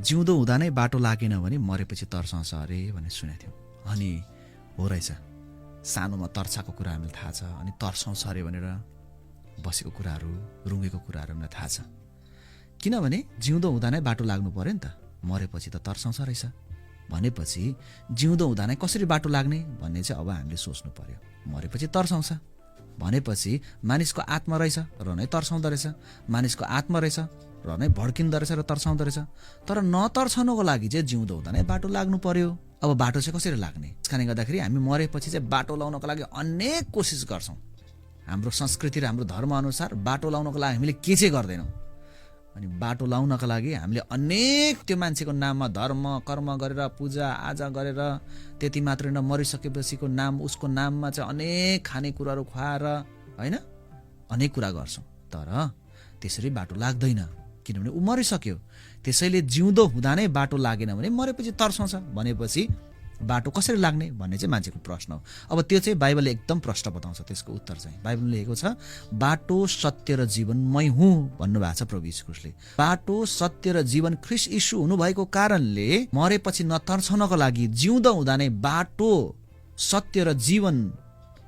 जिउँदो हुँदा नै बाटो लागेन भने मरेपछि तर्साउँछ अरे भन्ने सुनेको थियौँ। अनि हो रहेछ, सानोमा तर्साएको कुरा हामीलाई थाहा छ, अनि तर्साउँछ अरे भनेर बसेको कुराहरू, रुँगेको कुराहरू हामीलाई थाहा छ। किनभने जिउँदो हुँदा नै बाटो लाग्नु पर्यो नि त, मरेपछि त तर्साउँछ रहेछ भनेपछि जिउँदो हुँदा नै कसरी बाटो लाग्ने भन्ने चाहिँ अब हामीले सोच्नु पर्यो। मरेपछि तर्साउँछ भनेपछि मानिसको आत्मा रहेछ र नै तर्साउँदो रहेछ, मानिसको आत्मा रहेछ र नै भड्किँदो रहेछ र तर्साउँदो रहेछ। तर नतर्साउनको लागि चाहिँ जिउँदो हुँदा नै बाटो लाग्नु पर्यो। अब बाटो चाहिँ कसरी लाग्ने? त्यस कारणले गर्दाखेरि हामी मरेपछि चाहिँ बाटो लाउनको लागि अनेक कोसिस गर्छौँ। हाम्रो संस्कृति र हाम्रो धर्म अनुसार बाटो लाउनको लागि हामीले के चाहिँ गर्दैनौँ। अनि बाटो लाउनका लागि हामीले अनेक त्यो मान्छेको नाममा धर्म कर्म गरेर पूजा आजा गरेर, त्यति मात्रै न मरिसकेपछिको नाम उसको नाममा चाहिँ अनेक खानेकुराहरू खुवाएर होइन अनेक कुरा गर्छौँ। तर त्यसरी बाटो लाग्दैन, किनभने ऊ मरिसक्यो। त्यसैले जिउँदो हुँदा नै बाटो लागेन भने मरेपछि तर्साउँछ भनेपछि बाटो कसरी लाग्ने भन्ने चाहिँ मान्छेको प्रश्न हो। अब त्यो चाहिँ बाइबलले एकदम प्रश्न बताउँछ। त्यसको उत्तर चाहिँ बाइबलले लेखेको छ, बाटो सत्य र जीवन मै हुँ भन्नुभएको छ प्रभु यीशु ख्रीष्टले। बाटो सत्य र जीवन ख्रीष्ट यीशु हुनुभएको कारणले मरेपछि नतर्साउनको लागि जिउँदो हुँदा नै बाटो सत्य र जीवन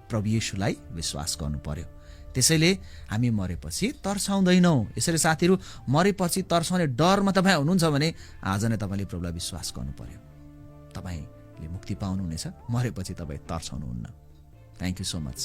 प्रभु यीशुलाई विश्वास गर्नु पर्यो। त्यसैले हामी मरेपछि तर्साउँदैनौँ। यसरी साथीहरू, मरेपछि तर्साउने डरमा तपाईँ हुनुहुन्छ भने आज नै तपाईँले प्रभुलाई विश्वास गर्नु पर्यो। तपाईँले मुक्ति पाउनुहुनेछ, मरेपछि तपाईँ तर्साउनुहुन्न। Thank you so much.